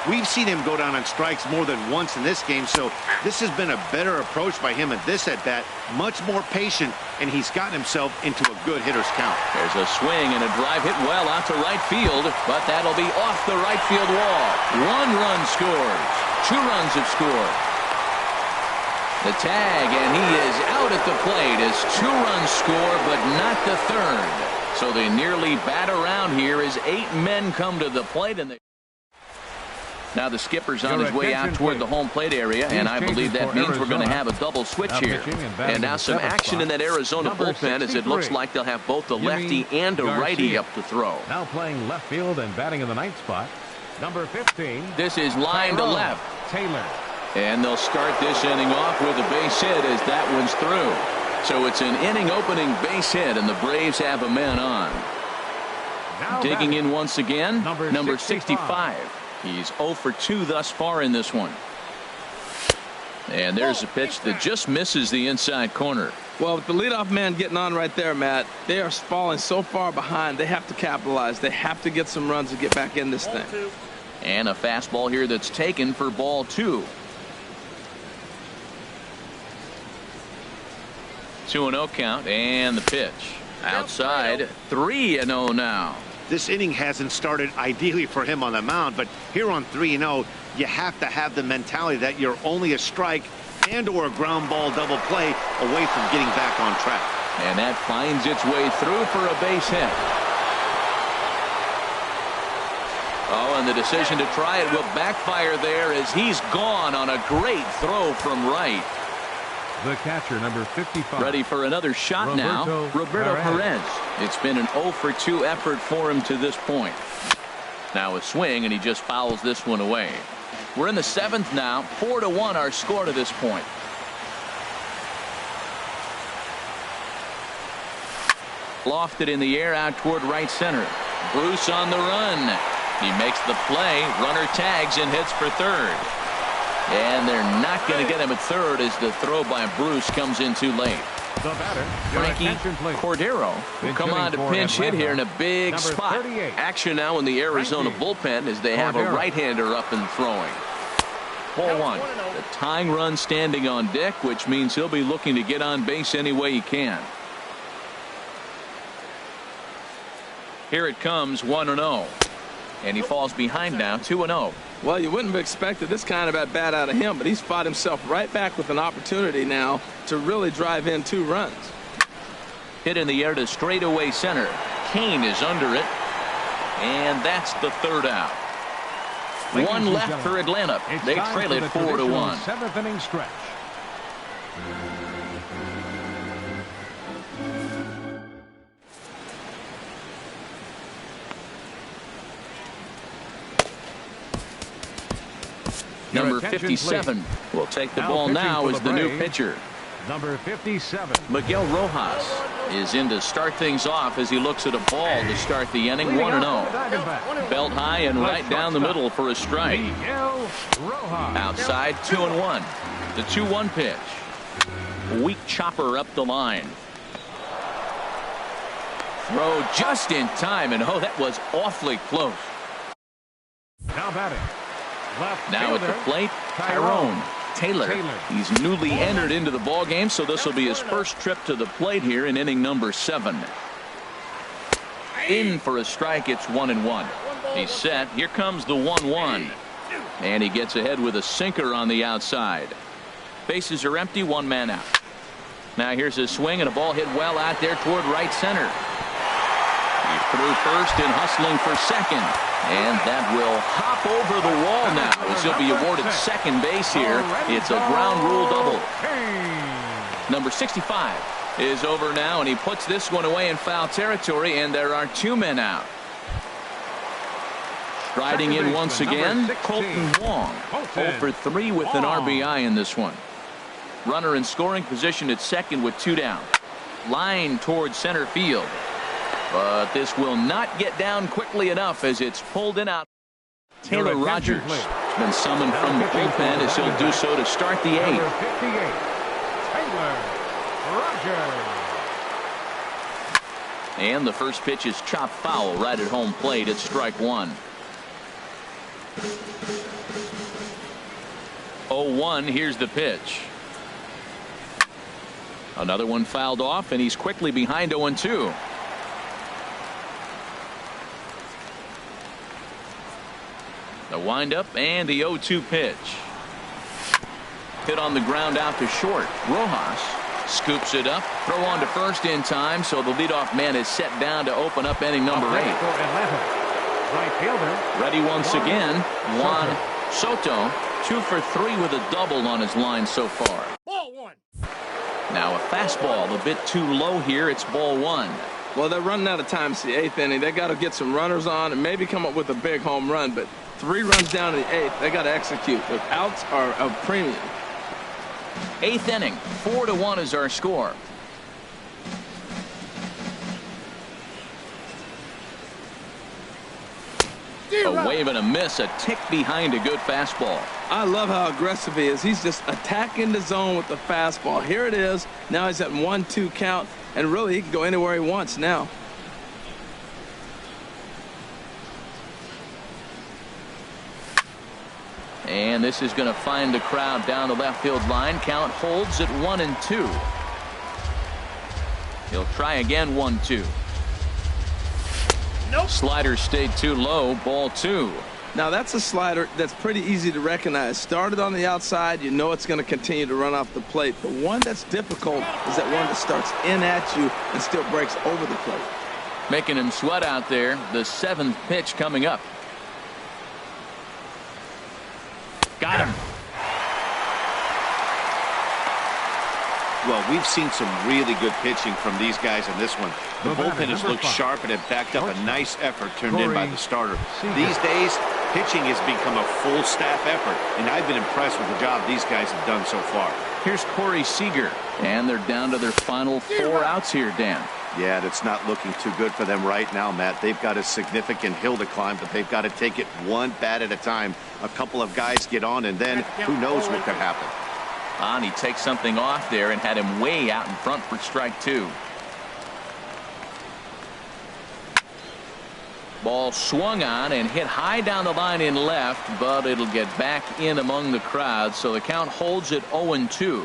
We've seen him go down on strikes more than once in this game, so this has been a better approach by him at this at-bat. Much more patient, and he's gotten himself into a good hitter's count. There's a swing and a drive hit well out to right field, but that'll be off the right field wall. 1 run scores. 2 runs have scored. The tag, and he is out at the plate as 2 runs score, but not the third. So they nearly bat around here as 8 men come to the plate. And now the skipper's on his way out toward the home plate area, and I believe that means we're going to have a double switch here. And now some action in that Arizona bullpen as it looks like they'll have both the lefty and a righty up to throw. Now playing left field and batting in the 9th spot, number 15. This is line to left. Taylor. And they'll start this inning off with a base hit as that one's through. So it's an inning opening base hit, and the Braves have a man on. Now digging in once again, number 65. 65. He's 0 for 2 thus far in this one. And there's a pitch that just misses the inside corner. Well, with the leadoff man getting on right there, Matt, they are falling so far behind. They have to capitalize. They have to get some runs to get back in this thing. And a fastball here that's taken for ball 2. 2-0 count, and the pitch outside. 3-0 now. This inning hasn't started ideally for him on the mound, but here on 3-0, you have to have the mentality that you're only a strike and or a ground ball double play away from getting back on track. And that finds its way through for a base hit. Oh, and the decision to try it will backfire there as he's gone on a great throw from right. The catcher, number 55. Ready for another shot now. Roberto Perez. It's been an 0 for 2 effort for him to this point. Now a swing, and he just fouls this one away. We're in the 7th now. 4-1 our score to this point. Lofted in the air out toward right center. Bruce on the run. He makes the play. Runner tags and hits for third. And they're not going to get him at third as the throw by Bruce comes in too late. The batter, Frankie Cordero will come on to pinch hit here in a big spot. 38. Action now in the Arizona bullpen as they have a right-hander up and throwing. Ball 1. The tying run standing on deck, which means he'll be looking to get on base any way he can. Here it comes, 1-0. And he falls behind now, 2-0. Well, you wouldn't have expected this kind of at bat out of him, but he's fought himself right back with an opportunity now to really drive in 2 runs. Hit in the air to straightaway center. Kane is under it. And that's the 3rd out. One left for Atlanta. They trail it 4-1. 7th inning stretch. Number 57 will take the ball now as the new pitcher. Number 57. Miguel Rojas is in to start things off as he looks at a ball to start the inning. 1-0. Belt high and right down the middle for a strike. Outside, 2-1. The 2-1 pitch. Weak chopper up the line. Throw just in time, and oh, that was awfully close. Now batting. Left now fielder, at the plate, Tyrone. Taylor. He's newly entered into the ball game, so this will be his first trip to the plate here in inning number 7. In for a strike. It's 1-1. He's set. Here comes the 1-1. And he gets ahead with a sinker on the outside. Bases are empty. 1 man out. Now here's a swing and a ball hit well out there toward right center. He's through first and hustling for second. And that will hop over the wall now as he'll be awarded second base here. It's a ground rule double. Number 65 is over now, and he puts this one away in foul territory, and there are 2 men out. Striding in once again, Colton Wong. 0 for 3 with an RBI in this one. Runner in scoring position at second with 2 down. Line towards center field. But this will not get down quickly enough as it's pulled in out. Taylor Rogers has been summoned from the bullpen as he'll do so to start the 8th. Taylor Rogers. And the first pitch is chopped foul right at home plate. It's strike 1. 0-1. Here's the pitch. Another one fouled off, and he's quickly behind 0-2. The windup and the 0-2 pitch. Hit on the ground out to short. Rojas scoops it up. Throw on to first in time, so the leadoff man is set down to open up inning number 8. Right fielder. Ready once again, Juan Soto. 2 for 3 with a double on his line so far. Ball 1. Now a fastball a bit too low here. It's ball 1. Well, they're running out of time. It's the 8th inning. They got to get some runners on and maybe come up with a big home run. But 3 runs down in the 8th. They got to execute. The outs are a premium. 8th inning. 4-1 is our score. A wave and a miss, a tick behind a good fastball. I love how aggressive he is. He's just attacking the zone with the fastball. Here it is. Now he's at 1-2 count, and really he can go anywhere he wants now. And this is going to find the crowd down the left field line. Count holds at 1-2. He'll try again. 1-2. Nope. Slider stayed too low. Ball 2. Now that's a slider that's pretty easy to recognize. Started on the outside, you know it's going to continue to run off the plate. The one that's difficult is that one that starts in at you and still breaks over the plate. Making him sweat out there. The 7th pitch coming up. Got him. Well, we've seen some really good pitching from these guys in this one. The bullpen has looked sharp and have backed up a nice effort turned in by the starter. These days, pitching has become a full staff effort, and I've been impressed with the job these guys have done so far. Here's Corey Seager, and they're down to their final 4 outs here, Dan. Yeah, it's not looking too good for them right now, Matt. They've got a significant hill to climb, but they've got to take it one bat at a time. A couple of guys get on, and then who knows what could happen. And he takes something off there and had him way out in front for strike 2. Ball swung on and hit high down the line in left, but it'll get back in among the crowd, so the count holds at 0-2.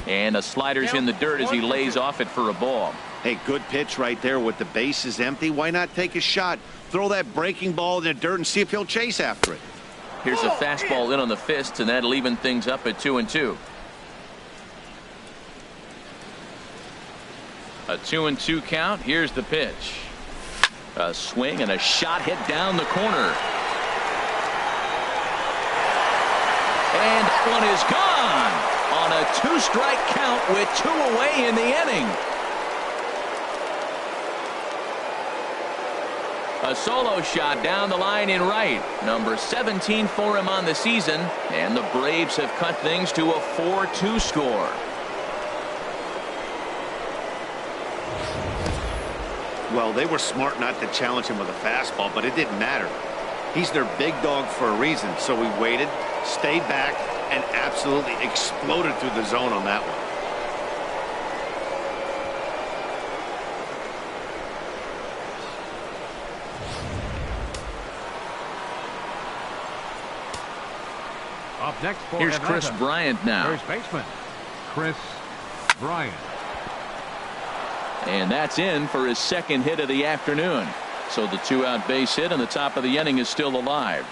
And a slider's in the dirt as he lays off it for a ball. Hey, good pitch right there with the bases empty. Why not take a shot? Throw that breaking ball in the dirt and see if he'll chase after it. Here's a fastball in on the fist, and that'll even things up at 2-2. A 2-2 count. Here's the pitch. A swing and a shot hit down the corner. And that one is gone on a 2-strike count with 2 away in the inning. A solo shot down the line in right. Number 17 for him on the season. And the Braves have cut things to a 4-2 score. Well, they were smart not to challenge him with a fastball, but it didn't matter. He's their big dog for a reason, so we waited, stayed back, and absolutely exploded through the zone on that one. Next for Here's Atlanta, Chris Bryant now. first baseman, Chris Bryant. And that's in for his second hit of the afternoon. So the 2-out base hit and the top of the inning is still alive.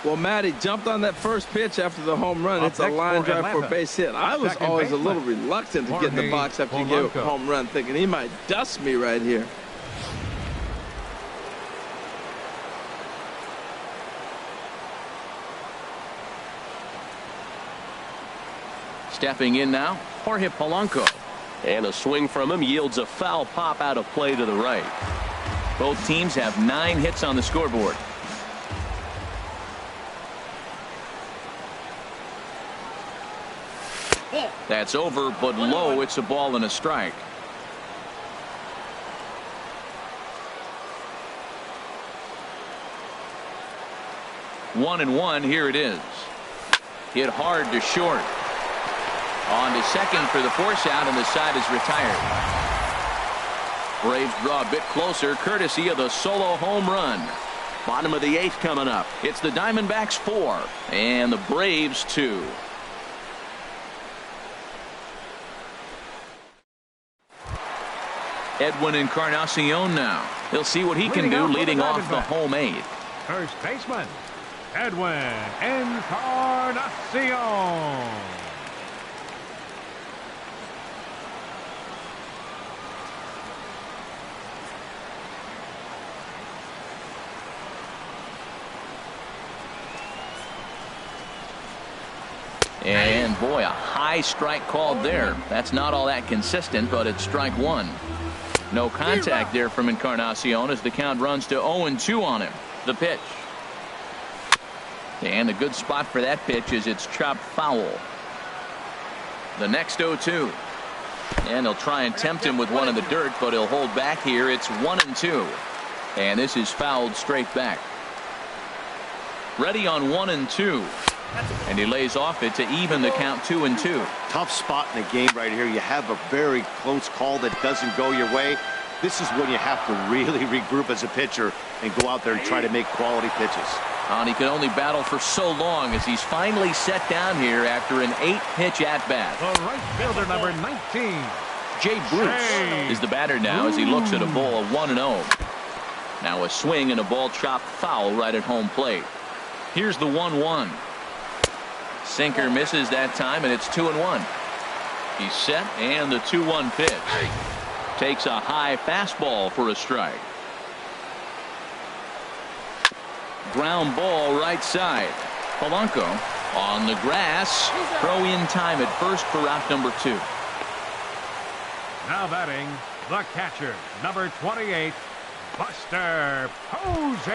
Well, Matt, he jumped on that first pitch after the home run. Up It's a next line for drive for a Atlanta, base hit. I was second always a little baseman, reluctant to get in the Jorge box after you get a Polanco. home run, thinking he might dust me right here. Stepping in now, Jorge Polanco. And a swing from him yields a foul pop out of play to the right. Both teams have 9 hits on the scoreboard. That's over, but low. It's a ball and a strike. One and one. Here it is. Hit hard to short. On to second for the force out, and the side is retired. Braves draw a bit closer courtesy of the solo home run. Bottom of the 8th coming up. It's the Diamondbacks 4 and the Braves 2. Edwin Encarnacion now. He'll see what he can do leading off the home 8th. First baseman, Edwin Encarnacion. And boy, a high strike called there. That's not all that consistent, but it's strike 1. No contact there from Encarnacion as the count runs to 0-2 on him. The pitch. And the good spot for that pitch is it's chopped foul. The next 0-2. And he'll try and tempt him with one in the dirt, but he'll hold back here. It's 1-2. And this is fouled straight back. Ready on 1-2. And he lays off it to even the count 2-2. Tough spot in the game right here. You have a very close call that doesn't go your way. This is when you have to really regroup as a pitcher and go out there and try to make quality pitches. And he can only battle for so long as he's finally set down here after an 8-pitch at-bat. The right fielder, number 19. Jay Bruce is the batter now as he looks at a ball of 1-0. Now a swing and a ball chopped foul right at home plate. Here's the 1-1. Sinker misses that time, and it's 2-1. He's set, and the 2-1 pitch. Takes a high fastball for a strike. Ground ball right side. Polanco on the grass. Throw in time at first for out number 2. Now batting, the catcher, number 28, Buster Posey.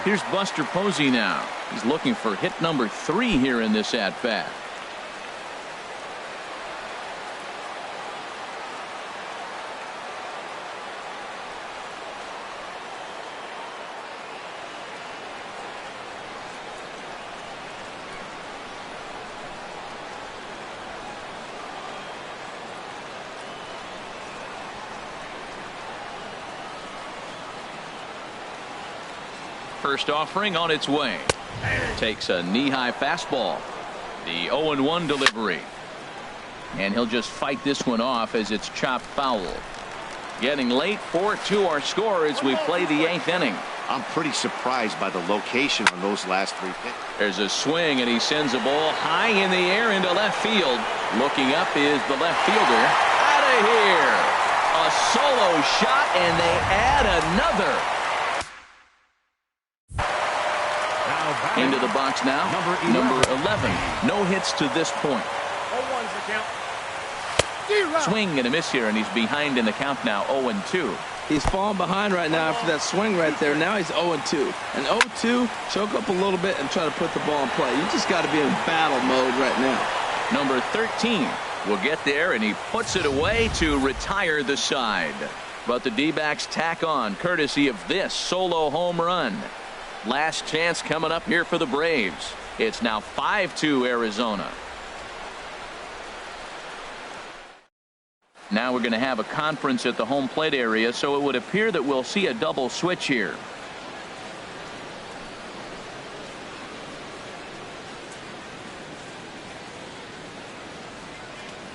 Here's Buster Posey now. He's looking for hit number 3 here in this at-bat. First offering on its way. Takes a knee-high fastball. The 0-1 delivery. And he'll just fight this one off as it's chopped foul. Getting late, 4-2 our score as we play the 8th inning. I'm pretty surprised by the location on those last 3 pitches. There's a swing, and he sends a ball high in the air into left field. Looking up is the left fielder. Out of here. A solo shot, and they add another. Into the box now, number 11. No hits to this point. Swing and a miss here, and he's behind in the count now, 0-2. He's falling behind right now after that swing right there. Now he's 0-2. And 0-2, choke up a little bit and try to put the ball in play. You just got to be in battle mode right now. Number 13 will get there, and he puts it away to retire the side. But the D-backs tack on, courtesy of this solo home run. Last chance coming up here for the Braves. It's now 5-2 Arizona. Now we're going to have a conference at the home plate area, so it would appear that we'll see a double switch here.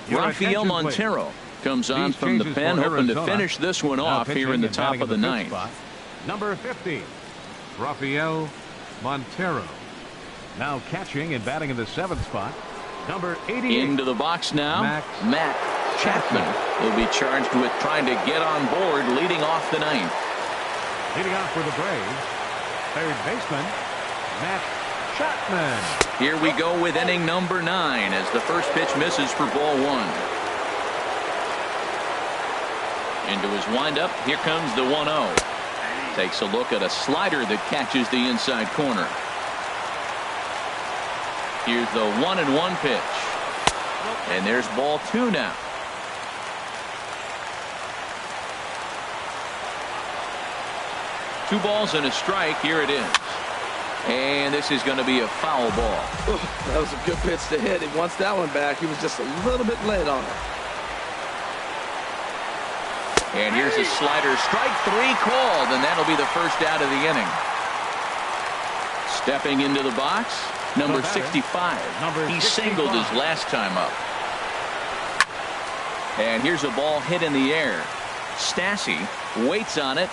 Rafael Montero comes on These from the changes pen, for hoping to Arizona. finish this one Now off here in the pitching and top batting of the in fifth ninth. spot, number 50, Rafael Montero. Now catching and batting in the 7th spot, number 88. Into the box now, Matt Chapman will be charged with trying to get on board, leading off the ninth. Leading off for the Braves, third baseman, Matt Chapman. Here we go with inning number 9 as the first pitch misses for ball 1. Into his windup, here comes the 1-0. Takes a look at a slider that catches the inside corner. Here's the 1-1 pitch. And there's ball 2 now. Two balls and a strike. Here it is. And this is going to be a foul ball. That was a good pitch to hit. He wants that one back. He was just a little bit late on it. And here's a slider. Strike 3 called, and that'll be the first out of the inning. Stepping into the box, number 65. He singled his last time up. And here's a ball hit in the air. Stassi waits on it.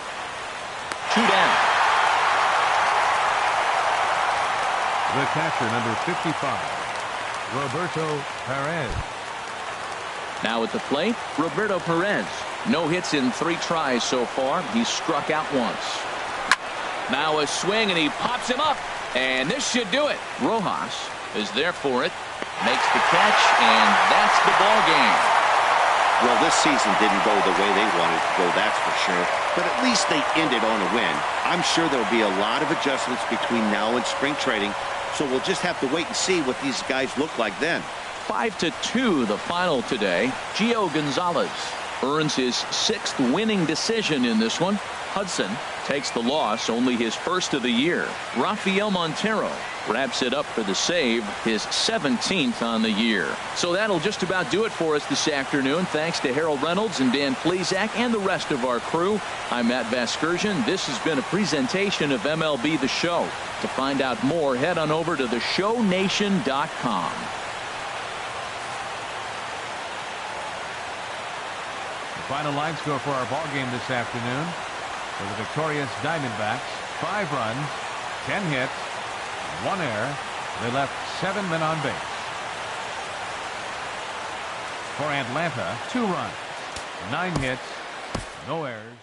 2 down. The catcher, number 55, Roberto Perez. Now at the plate, Roberto Perez. No hits in 3 tries so far. He's struck out once. Now a swing, and he pops him up. And this should do it. Rojas is there for it. Makes the catch, and that's the ball game. Well, this season didn't go the way they wanted to go, that's for sure. But at least they ended on a win. I'm sure there'll be a lot of adjustments between now and spring training. So we'll just have to wait and see what these guys look like then. 5-2 the final today. Gio Gonzalez earns his 6th winning decision in this one. Hudson takes the loss, only his first of the year. Rafael Montero wraps it up for the save, his 17th on the year. So that'll just about do it for us this afternoon. Thanks to Harold Reynolds and Dan Plesac and the rest of our crew. I'm Matt Vasgersian. This has been a presentation of MLB The Show. To find out more, head on over to theshownation.com. The final line score for our ball game this afternoon. For the victorious Diamondbacks, 5 runs, 10 hits, 1 error. They left 7 men on base. For Atlanta, 2 runs, 9 hits, no errors.